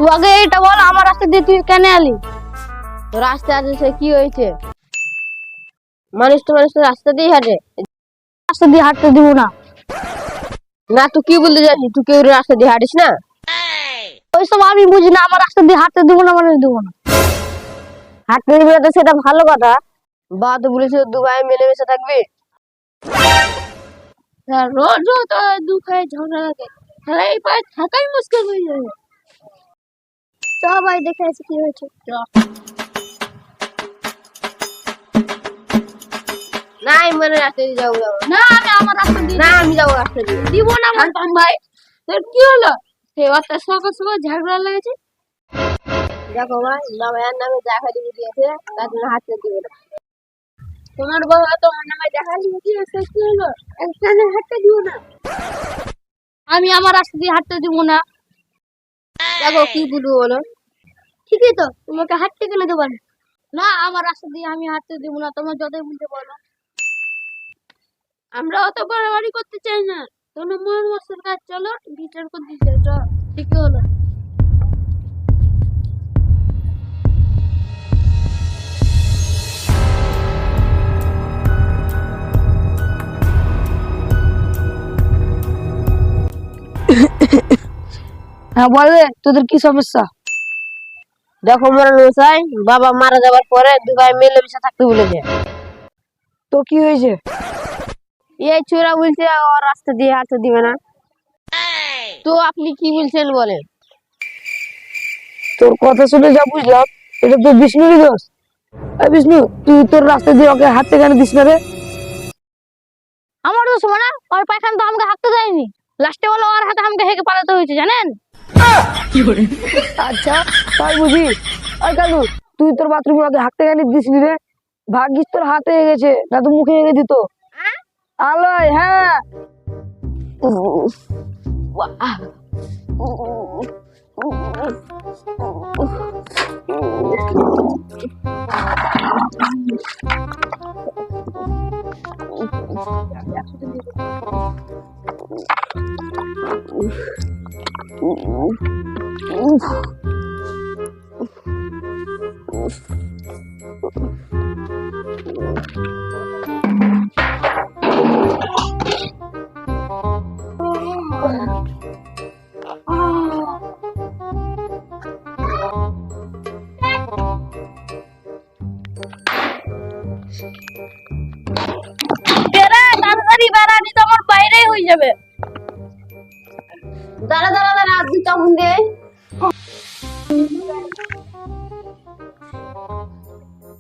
তুই আগে এটা বল, আমার রাস্তা দিয়ে তুই কেন আলি? রাস্তা আছে সে কি হয়েছে? মানুষ তো রাস্তা দিয়ে হাঁটে, রাস্তা দিয়ে হাঁটতে দিব না। না তুই কি বলতে যাচ্ছিস? তুই কেউ রাস্তা দিয়ে হাঁটিস না? ওইসব আমি বুঝি না, আমার রাস্তা দিয়ে হাঁটতে দিব না মানে দিব না। হাঁটতে দিবি না তো সেটা ভালো কথা, বা তো বলেছিল দু ভাই মিলেমিশে থাকবি। রোজ রোজ তো দু ভাই ঝগড়া লাগে, তাহলে এই পায়ে থাকাই মুশকিল হয়ে যাবে। চ ভাই দেখে আসি কি হয়েছে। না আমি মানে রাস্তা দিয়ে যাবো। না আমি আমার রাস্তা দিয়ে, না আমি যাবো রাস্তা দিয়ে। দিব না ভাই। তোর কি হলো? সে ওটা সকাল সকাল ঝগড়া লেগেছে। দেখো ভাই, না ভাইয়ের নামে দেখা দিয়ে দিয়েছে, তার জন্য হাঁটতে দিবে না। তোমার বউ তোমার নামে দেখা দিয়ে দিয়েছে, কি হলো? একসাথে হাঁটতে দিব না। আমি আমার রাস্তা দিয়ে হাঁটতে দিব না। দেখো কি বলবো বলো? ঠিকই তো, তোমাকে হাঁটতে কেন দেবো না? না আমার রাস্তা দিয়ে আমি হাঁটতে দিব না, তোমার যতই বলতে বলো। আমরা অত বাড়াবাড়ি করতে চাই না, তোমার মন মস্তের কাজ চলো বিচার করে দিচ্ছে, এটা ঠিকই হলো। হ্যাঁ বলে, তোদের কি সমস্যা? দেখো মশাই, বাবা মারা যাবার পরে দু ভাই মিলেমিশে থাকতে বলেছে। তো কি হয়েছে? এই ছোড়া বলছে ওর রাস্তা দিয়ে হাঁটতে দিবে না। তো আপনি কি বলছেন বলেন? তোর কথা শুনে যা বুঝলাম, এটা তো বিষ্ণুরই দোষ। বিষ্ণু, তুই তোর রাস্তা দিয়ে ওকে হাঁটতে কেন দিস না রে? আমার দোষ মানে? ওর পায়খানা তো আমাকে হাঁটতে দেয়নি, লাস্টে বলো ওর হাতে আমাকে হেঁকে পালাতে হয়েছে, জানেন? আচ্ছা তাই বুঝি। আর কালু, তুই তোর বাথরুমে ওকে হাঁটতে কেন দিসনি রে? ভাগ্যিস তোর হাতে গেছে, না তো মুখে হেগে দিত। আলোয় হ্যাঁ। তাড়াতাড়ি বাড়ানি তো আমার বাইরে হয়ে যাবে। দাঁড়া দাঁড়া দাঁড়া, তুই তখন দে।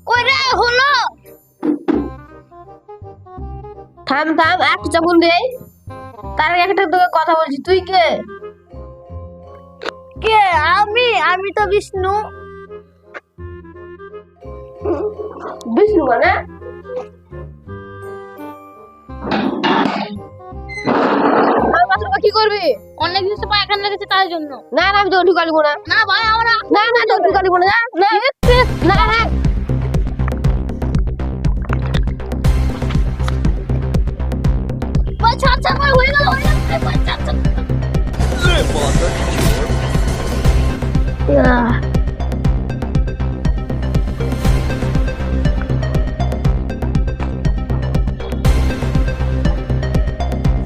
কই রে হলো? থাম থাম, একটু চাপুন দে। তার আগে একটা তোকে কথা বলছি, তুই কে? কে? আমি তো বিষ্ণু। বিষ্ণু মানে? কি করবি? অনেক কিছু পায়খানা লেগেছে তার জন্য। না না আমি তো ঢুকালি না। না ভাই আমরা, না না তো ঢুকালি না। না না না আচ্ছা আচ্ছা হয়ে গেল আচ্ছা আচ্ছা।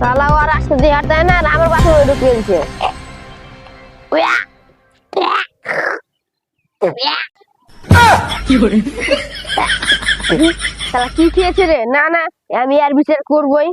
সালা ওর রাস্তা দিয়ে হাঁটতে না, আমার বাথরুমে ঢুকে গেছে। কি খেয়েছে রে? না না আমি আর বিচার করবোই।